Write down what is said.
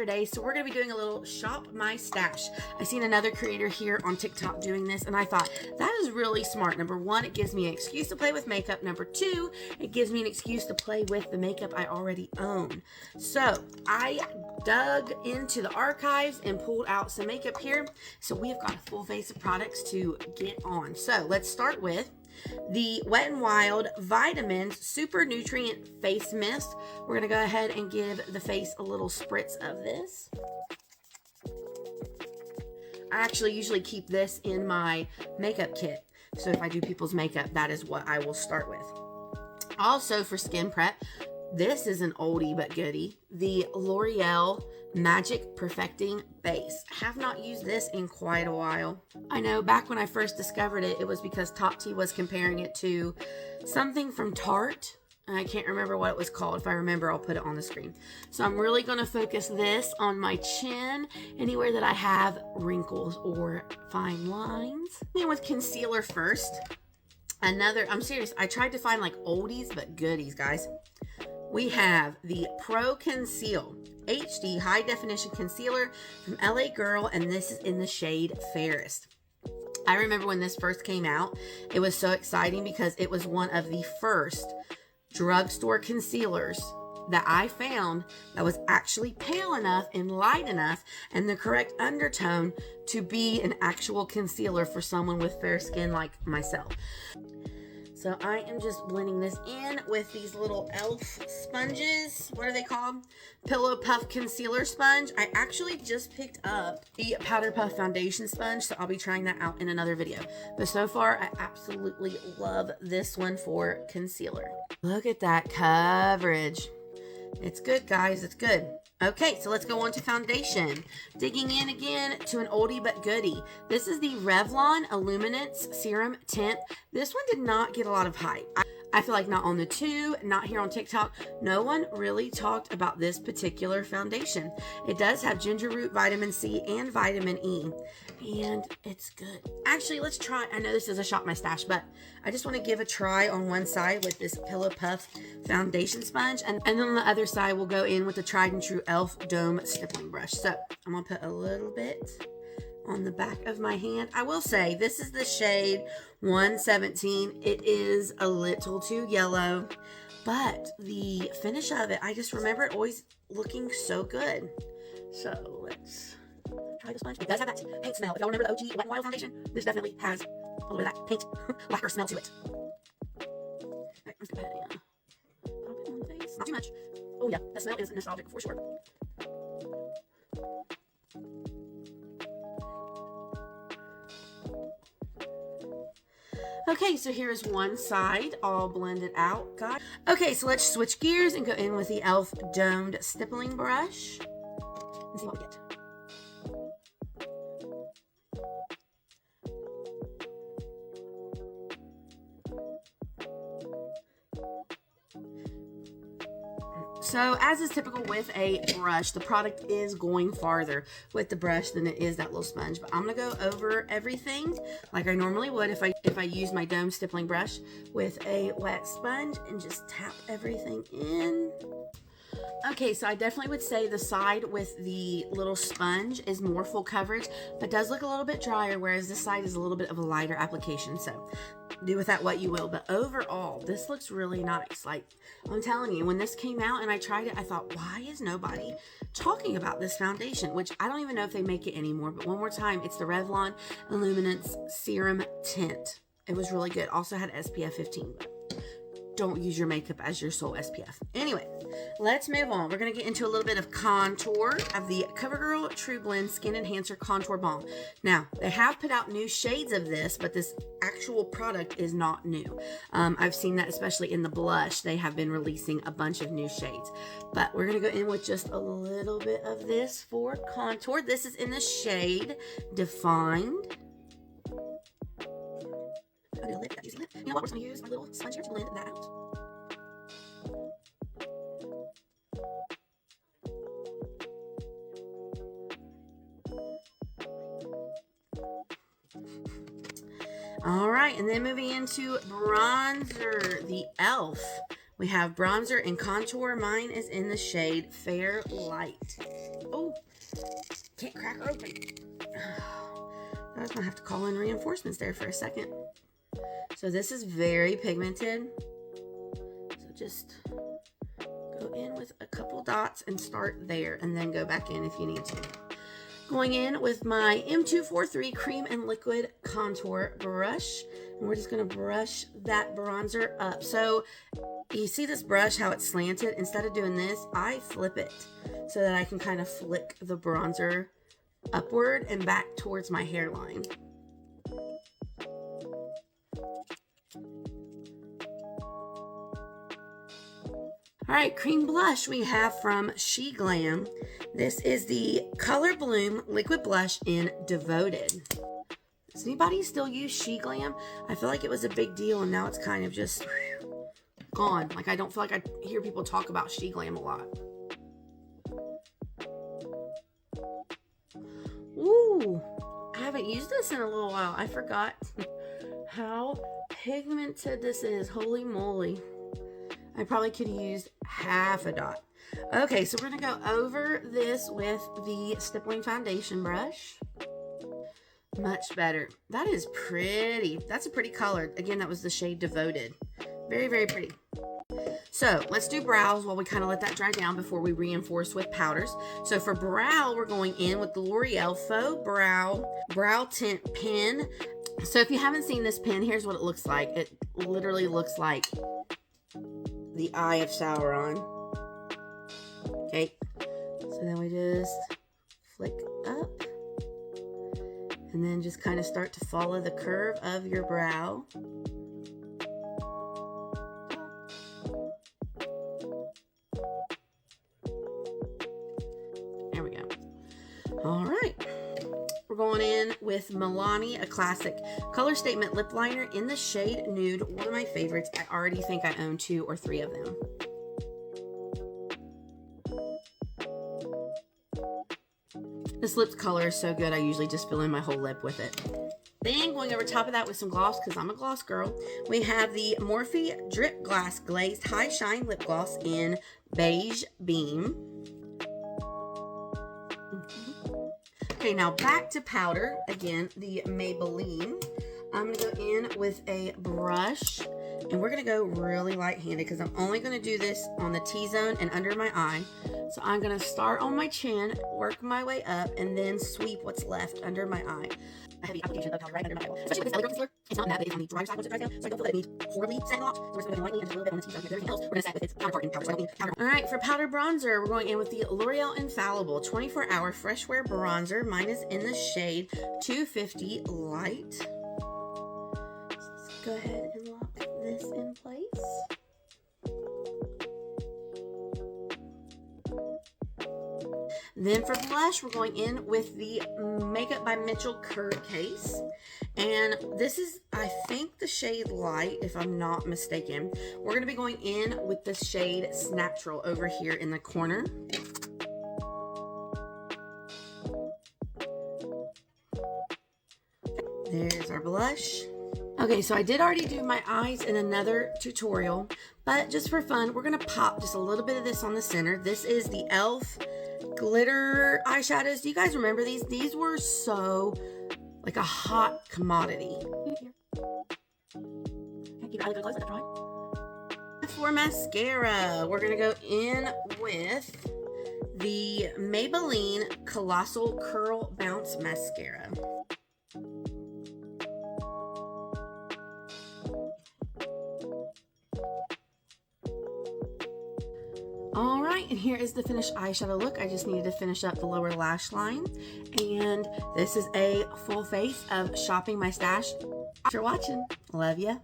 Saturday, so we're going to be doing a little shop my stash. I seen another creator here on TikTok doing this, and I thought that is really smart. Number one, it gives me an excuse to play with makeup. Number two, it gives me an excuse to play with the makeup I already own. So I dug into the archives and pulled out some makeup here. So we've got a full face of products to get on. So let's start with the Wet n Wild Vitamins Super Nutrient Face Mist. We're going to go ahead and give the face a little spritz of this. I actually usually keep this in my makeup kit. So if I do people's makeup, that is what I will start with. Also for skin prep, this is an oldie but goodie. The L'Oreal Magic Perfecting Base. Have not used this in quite a while. I know back when I first discovered it, it was because Tati was comparing it to something from Tarte. I can't remember what it was called. If I remember, I'll put it on the screen. So I'm really going to focus this on my chin, anywhere that I have wrinkles or fine lines. And with concealer first. I'm serious, I tried to find like oldies but goodies, guys. We have the Pro Conceal HD High Definition Concealer from LA Girl, and this is in the shade Fairest. I remember when this first came out, it was so exciting because it was one of the first drugstore concealers that I found that was actually pale enough and light enough and the correct undertone to be an actual concealer for someone with fair skin like myself. So I am just blending this in with these little e.l.f. sponges. What are they called? Pillow Puff Concealer Sponge. I actually just picked up the Powder Puff Foundation Sponge, so I'll be trying that out in another video. But so far, I absolutely love this one for concealer. Look at that coverage. It's good, guys. It's good. Okay, so let's go on to foundation. Digging in again to an oldie but goodie. This is the Revlon Illuminance Serum Tint. This one did not get a lot of hype. I feel like not on the tube, not here on TikTok. No one really talked about this particular foundation. It does have ginger root, vitamin C, and vitamin E. And it's good. Actually, let's try. I know this is a shop my stash, but I just want to give a try on one side with this Pillow Puff foundation sponge. And then on the other side, we'll go in with the tried and true e.l.f. Dome Stippling Brush. So I'm going to put a little bit on the back of my hand. I will say this is the shade 117. It is a little too yellow, but the finish of it, I just remember it always looking so good. So let's try the sponge. It does have that paint smell. If y'all remember the OG Wet n Wild foundation, this definitely has a little bit of that paint lacquer smell to it. Alright, let's go ahead and pop it on the face. Not too much. Oh yeah, that smell is nostalgic for sure. Okay, so here's one side all blended out, guys. Okay, so let's switch gears and go in with the e.l.f. Domed Stippling Brush and see what we get. So as is typical with a brush, the product is going farther with the brush than it is that little sponge. But I'm gonna go over everything like I normally would if I use my Dome Stippling Brush with a wet sponge and just tap everything in. Okay, so I definitely would say the side with the little sponge is more full coverage, but does look a little bit drier, whereas this side is a little bit of a lighter application. So do with that what you will. But overall, this looks really nice. Like, I'm telling you, when this came out and I tried it, I thought, why is nobody talking about this foundation? Which I don't even know if they make it anymore. But one more time, it's the Revlon Illuminance Serum Tint. It was really good. Also had SPF 15, but don't use your makeup as your sole SPF. Anyway, let's move on. We're going to get into a little bit of contour of the CoverGirl True Blend Skin Enhancer Contour Balm. Now, they have put out new shades of this, but this actual product is not new. I've seen that especially in the blush. They have been releasing a bunch of new shades. But we're going to go in with just a little bit of this for contour. This is in the shade Defined. I'm going to lift that easy lip. You know what? We're just going to use my little sponge here to blend that out. All right, and then moving into bronzer, the e.l.f. We have bronzer and contour. Mine is in the shade Fair Light. Oh, can't crack her open. I was gonna have to call in reinforcements there for a second. So this is very pigmented. So just go in with a couple dots and start there, and then go back in if you need to. Going in with my M243 Cream and Liquid Contour Brush. And we're just going to brush that bronzer up. So you see this brush, how it's slanted? Instead of doing this, I flip it so that I can kind of flick the bronzer upward and back towards my hairline. All right, cream blush we have from SheGlam. This is the Color Bloom Liquid Blush in Devoted. Does anybody still use SheGlam? I feel like it was a big deal and now it's kind of just gone. Like, I don't feel like I hear people talk about SheGlam a lot. Ooh, I haven't used this in a little while. I forgot how pigmented this is. Holy moly. I probably could have used half a dot. Okay, so we're going to go over this with the stippling foundation brush. Much better. That is pretty. That's a pretty color. Again, that was the shade Devoted. Very, very pretty. So let's do brows while we kind of let that dry down before we reinforce with powders. So for brow, we're going in with the L'Oreal Faux Brow Tint Pen. So if you haven't seen this pen, here's what it looks like. It literally looks like the eye of Sauron. Okay, so then we just flick up and then just kind of start to follow the curve of your brow. There we go. All right, we're going in with Milani, a classic color statement lip liner in the shade Nude. One of my favorites. I already think I own 2 or 3 of them. This lip's color is so good, I usually just fill in my whole lip with it. Then going over top of that with some gloss, because I'm a gloss girl, we have the Morphe Drip Glass Glazed High Shine Lip Gloss in Beige Beam. Okay, now back to powder. Again, the Maybelline. I'm going to go in with a brush, and we're going to go really light-handed because I'm only going to do this on the T-zone and under my eye. So I'm going to start on my chin, work my way up, and then sweep what's left under my eye. A heavy application of powder right under my eyeball. Especially with this LA Girl Concealer, it's not matte, but it is on the drier side once it dries down, so I don't feel that it needs horribly setting off. So we're just going to go lightly and just a little bit on the T-zone and everything else. We're going to set with its counterpart in powder, so I don't need powder. All right, for powder bronzer, we're going in with the L'Oreal Infallible 24-Hour Fresh Wear Bronzer. Mine is in the shade 250 Light. Let's go ahead and lock this in place. Then for blush, we're going in with the Makeup by Mitchell Curd Case. And this is, I think, the shade Light, if I'm not mistaken. We're going to be going in with the shade Snaptural over here in the corner. There's our blush. Okay, so I did already do my eyes in another tutorial, but just for fun, we're going to pop just a little bit of this on the center. This is the e.l.f. glitter eyeshadows. Do you guys remember these? These were so like a hot commodity. For mascara, we're going to go in with the Maybelline Colossal Curl Bounce Mascara. All right, and here is the finished eyeshadow look. I just needed to finish up the lower lash line. And this is a full face of shopping my stash. Thanks for watching. Love ya.